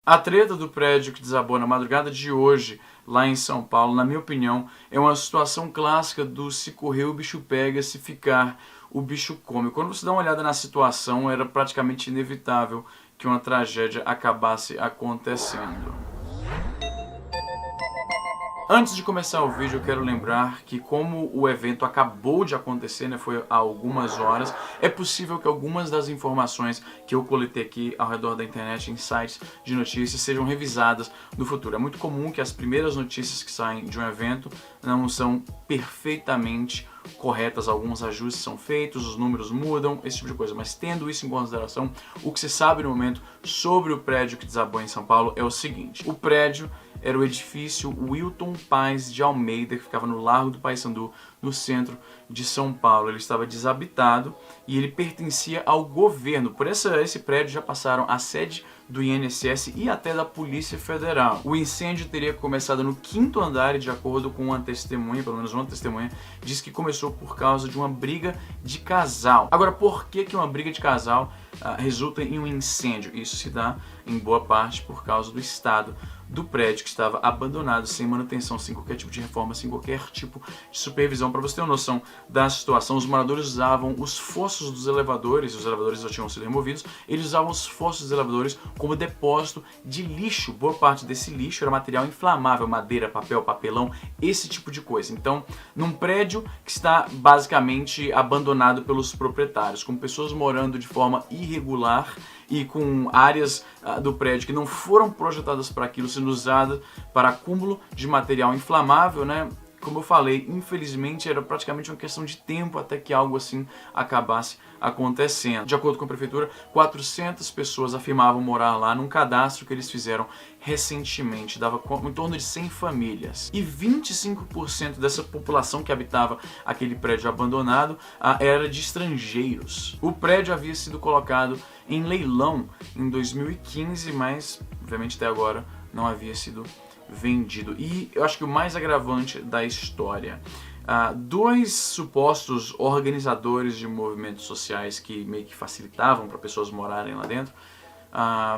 A treta do prédio que desabou na madrugada de hoje, lá em São Paulo, na minha opinião, é uma situação clássica do se correr o bicho pega, se ficar o bicho come. Quando você dá uma olhada na situação, era praticamente inevitável que uma tragédia acabasse acontecendo. Antes de começar o vídeo, eu quero lembrar que como o evento acabou de acontecer, né, foi há algumas horas, é possível que algumas das informações que eu coletei aqui ao redor da internet em sites de notícias sejam revisadas no futuro. É muito comum que as primeiras notícias que saem de um evento não são perfeitamente corretas, alguns ajustes são feitos, os números mudam, esse tipo de coisa. Mas tendo isso em consideração, o que se sabe no momento sobre o prédio que desabou em São Paulo é o seguinte: o prédio era o edifício Wilton Paes de Almeida, que ficava no Largo do Paissandu, no centro de São Paulo. Ele estava desabitado e ele pertencia ao governo. Por esse prédio já passaram a sede do INSS e até da Polícia Federal. O incêndio teria começado no 5º andar e, de acordo com uma testemunha, pelo menos uma testemunha, diz que começou por causa de uma briga de casal. Agora, por que uma briga de casal resulta em um incêndio? Isso se dá, em boa parte, por causa do estado do prédio, que estava abandonado, sem manutenção, sem qualquer tipo de reforma, sem qualquer tipo de supervisão. Para você ter uma noção da situação, os moradores usavam os fossos dos elevadores, os elevadores já tinham sido removidos, eles usavam os fossos dos elevadores como depósito de lixo. Boa parte desse lixo era material inflamável, madeira, papel, papelão, esse tipo de coisa. Então, num prédio que está basicamente abandonado pelos proprietários, com pessoas morando de forma irregular e com áreas do prédio que não foram projetadas para aquilo, sendo usadas para acúmulo de material inflamável, né? Como eu falei, infelizmente era praticamente uma questão de tempo até que algo assim acabasse acontecendo. De acordo com a prefeitura, 400 pessoas afirmavam morar lá num cadastro que eles fizeram recentemente, dava em torno de 100 famílias. E 25% dessa população que habitava aquele prédio abandonado era de estrangeiros. O prédio havia sido colocado em leilão em 2015, mas obviamente até agora não havia sido vendido. E eu acho que o mais agravante da história, dois supostos organizadores de movimentos sociais que meio que facilitavam para pessoas morarem lá dentro,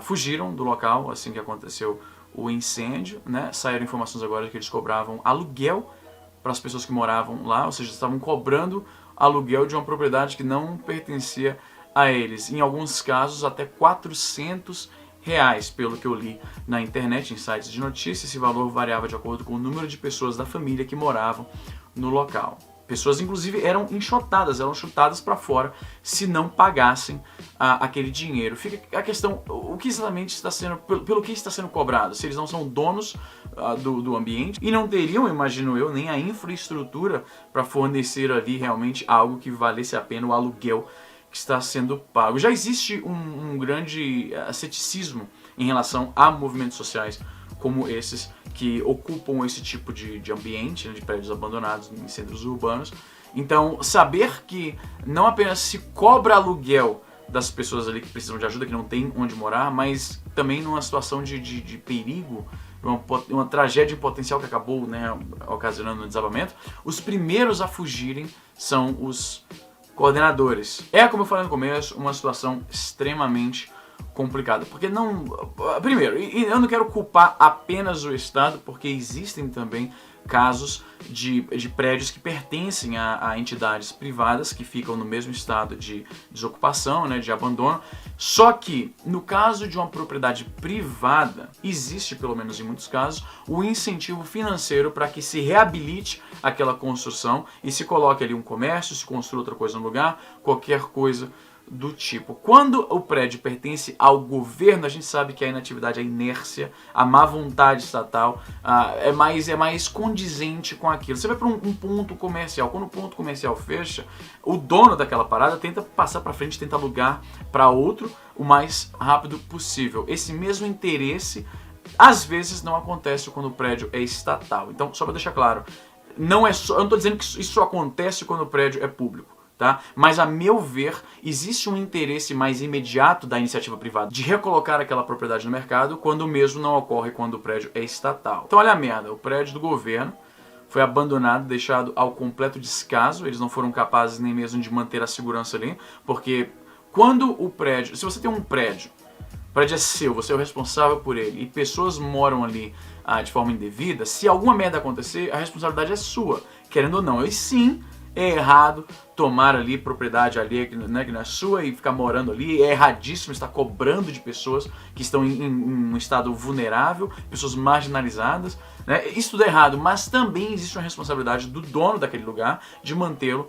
fugiram do local assim que aconteceu o incêndio, né? Saíram informações agora de que eles cobravam aluguel para as pessoas que moravam lá, ou seja, estavam cobrando aluguel de uma propriedade que não pertencia a eles. Em alguns casos até R$400, pelo que eu li na internet, em sites de notícias. Esse valor variava de acordo com o número de pessoas da família que moravam no local. Pessoas, inclusive, eram chutadas para fora se não pagassem aquele dinheiro. Fica a questão, o que exatamente está sendo, pelo que está sendo cobrado? Se eles não são donos do ambiente e não teriam, imagino eu, nem a infraestrutura para fornecer ali realmente algo que valesse a pena o aluguel que está sendo pago. Já existe um grande ceticismo em relação a movimentos sociais como esses que ocupam esse tipo de ambiente, né, de prédios abandonados em centros urbanos. Então, saber que não apenas se cobra aluguel das pessoas ali que precisam de ajuda, que não tem onde morar, mas também numa situação de perigo, uma tragédia potencial que acabou, né, ocasionando um desabamento, os primeiros a fugirem são os coordenadores. É, como eu falei no começo, uma situação extremamente complicada, porque não... Primeiro, eu não quero culpar apenas o Estado, porque existem também casos de prédios que pertencem a entidades privadas que ficam no mesmo estado de desocupação, né, de abandono. Só que, no caso de uma propriedade privada, existe, pelo menos em muitos casos, o incentivo financeiro para que se reabilite aquela construção e se coloque ali um comércio, se construa outra coisa no lugar, qualquer coisa do tipo. Quando o prédio pertence ao governo, a gente sabe que a inatividade, a inércia, a má vontade estatal é mais condizente com aquilo. Você vai para um ponto comercial, quando o ponto comercial fecha, o dono daquela parada tenta passar para frente, tenta alugar para outro o mais rápido possível. Esse mesmo interesse às vezes não acontece quando o prédio é estatal. Então, só para deixar claro, eu não estou dizendo que isso acontece quando o prédio é público. Tá? Mas, a meu ver, existe um interesse mais imediato da iniciativa privada de recolocar aquela propriedade no mercado, quando o mesmo não ocorre quando o prédio é estatal. Então, olha a merda, o prédio do governo foi abandonado, deixado ao completo descaso, eles não foram capazes nem mesmo de manter a segurança ali, porque quando o prédio, se você tem um prédio o prédio é seu, você é o responsável por ele, e pessoas moram ali de forma indevida, se alguma merda acontecer, a responsabilidade é sua, querendo ou não. E sim, é errado tomar ali propriedade ali, né, que não é sua, e ficar morando ali. É erradíssimo estar cobrando de pessoas que estão em um estado vulnerável, pessoas marginalizadas, né? Isso tudo é errado, mas também existe uma responsabilidade do dono daquele lugar de mantê-lo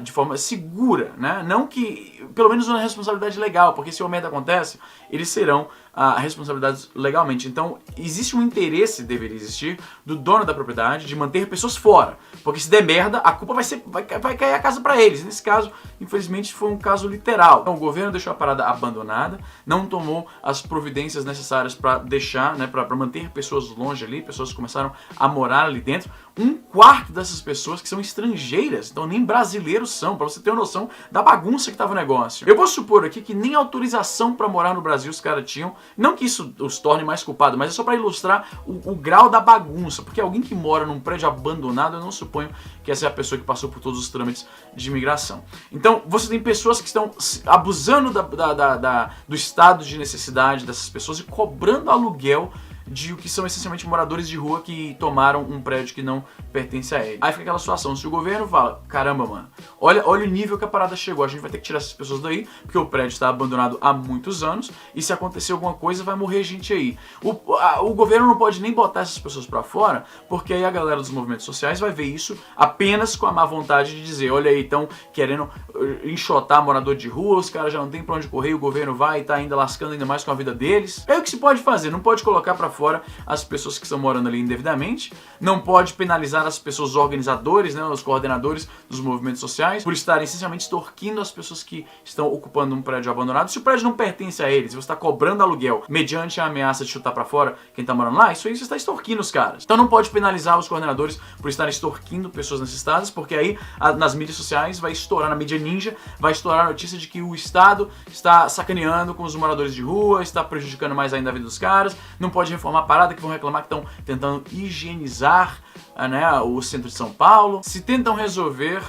de forma segura, né? Não que, pelo menos uma responsabilidade legal, porque se uma merda acontece, eles serão responsabilizados legalmente. Então, existe um interesse, deveria existir, do dono da propriedade de manter pessoas fora, porque se der merda, a culpa vai cair a casa para eles. Nesse caso, infelizmente, foi um caso literal. Então, o governo deixou a parada abandonada, não tomou as providências necessárias para deixar, né, para manter pessoas longe ali, pessoas começaram a morar ali dentro. Um quarto dessas pessoas que são estrangeiras, então nem brasileiros são, para você ter uma noção da bagunça que estava o negócio. Eu vou supor aqui que nem autorização para morar no Brasil os caras tinham, não que isso os torne mais culpados, mas é só para ilustrar o grau da bagunça, porque alguém que mora num prédio abandonado, eu não suponho que essa é a pessoa que passou por todos os trâmites de imigração. Então, você tem pessoas que estão abusando do estado de necessidade dessas pessoas e cobrando aluguel de o que são essencialmente moradores de rua que tomaram um prédio que não pertence a ele. Aí fica aquela situação, se o governo fala, caramba, mano, olha o nível que a parada chegou, a gente vai ter que tirar essas pessoas daí, porque o prédio está abandonado há muitos anos, e se acontecer alguma coisa vai morrer gente aí. O governo não pode nem botar essas pessoas pra fora, porque aí a galera dos movimentos sociais vai ver isso apenas com a má vontade de dizer, olha aí, estão querendo enxotar morador de rua, os caras já não tem pra onde correr, o governo vai e tá ainda lascando ainda mais com a vida deles. É o que se pode fazer, não pode colocar pra fora as pessoas que estão morando ali indevidamente, não pode penalizar as pessoas organizadores, né, os coordenadores dos movimentos sociais, por estarem essencialmente extorquindo as pessoas que estão ocupando um prédio abandonado. Se o prédio não pertence a eles, você está cobrando aluguel mediante a ameaça de chutar pra fora quem tá morando lá, isso aí você está extorquindo os caras. Então não pode penalizar os coordenadores por estarem extorquindo pessoas necessitadas, porque aí nas mídias sociais vai estourar, na mídia ninja, vai estourar a notícia de que o Estado está sacaneando com os moradores de rua, está prejudicando mais ainda a vida dos caras, não pode reformar a parada, que vão reclamar que estão tentando higienizar, né, o centro de São Paulo. Se tentam resolver,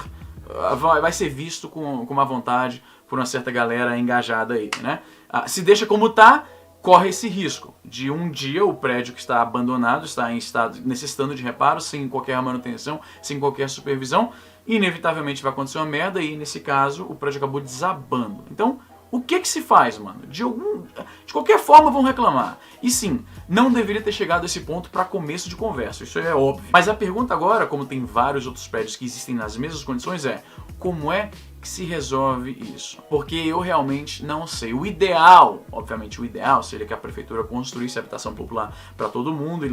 vai ser visto com uma vontade por uma certa galera engajada aí, né? Se deixa como tá, corre esse risco de um dia o prédio que está abandonado, está em estado necessitando de reparo, sem qualquer manutenção, sem qualquer supervisão, inevitavelmente vai acontecer uma merda e nesse caso o prédio acabou desabando. Então, o que se faz, mano? De qualquer forma vão reclamar. E sim, não deveria ter chegado a esse ponto para começo de conversa, isso é óbvio. Mas a pergunta agora, como tem vários outros prédios que existem nas mesmas condições, é como é que se resolve isso? Porque eu realmente não sei. O ideal, obviamente o ideal seria que a prefeitura construísse habitação popular para todo mundo e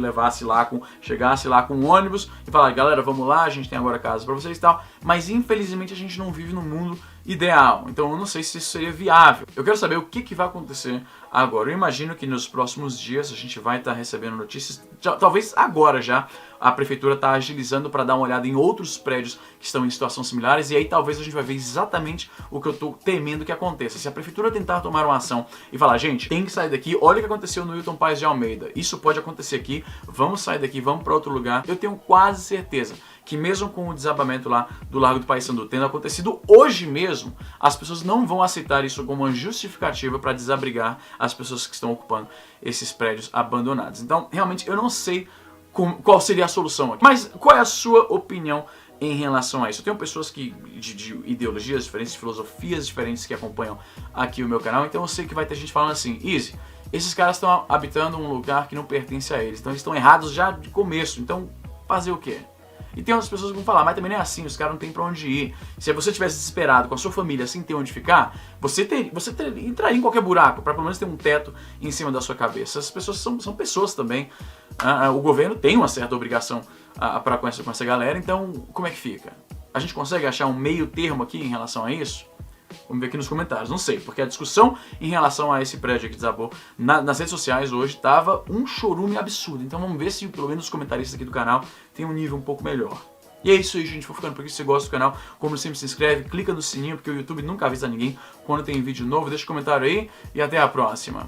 chegasse lá com um ônibus e falasse, galera, vamos lá, a gente tem agora casa para vocês e tal. Mas infelizmente a gente não vive no mundo ideal, então eu não sei se isso seria viável. Eu quero saber o que vai acontecer agora. Eu imagino que nos próximos dias a gente vai estar recebendo notícias, talvez agora já, a prefeitura está agilizando para dar uma olhada em outros prédios que estão em situações similares e aí talvez a gente vai ver exatamente o que eu estou temendo que aconteça. Se a prefeitura tentar tomar uma ação e falar, gente, tem que sair daqui, olha o que aconteceu no Hilton Paz de Almeida, isso pode acontecer aqui, vamos sair daqui, vamos para outro lugar, eu tenho quase certeza que mesmo com o desabamento lá do Largo do Paissandu tendo acontecido hoje mesmo, as pessoas não vão aceitar isso como uma justificativa para desabrigar as pessoas que estão ocupando esses prédios abandonados. Então, realmente, eu não sei qual seria a solução aqui. Mas qual é a sua opinião em relação a isso? Eu tenho pessoas de ideologias diferentes, de filosofias diferentes que acompanham aqui o meu canal, então eu sei que vai ter gente falando assim, Easy, esses caras estão habitando um lugar que não pertence a eles, então eles estão errados já de começo, então fazer o quê? E tem outras pessoas que vão falar, mas também não é assim, os caras não tem pra onde ir. Se você tivesse desesperado com a sua família sem ter onde ficar, você entraria em qualquer buraco, pra pelo menos ter um teto em cima da sua cabeça. Essas pessoas são pessoas também. O governo tem uma certa obrigação com essa galera, então como é que fica? A gente consegue achar um meio termo aqui em relação a isso? Vamos ver aqui nos comentários, não sei, porque a discussão em relação a esse prédio que desabou nas redes sociais hoje tava um chorume absurdo. Então vamos ver se pelo menos os comentaristas aqui do canal tem um nível um pouco melhor. E é isso aí, gente, vou ficando por aqui. Se você gosta do canal, como sempre, se inscreve, clica no sininho, porque o YouTube nunca avisa ninguém quando tem vídeo novo. Deixa um comentário aí e até a próxima.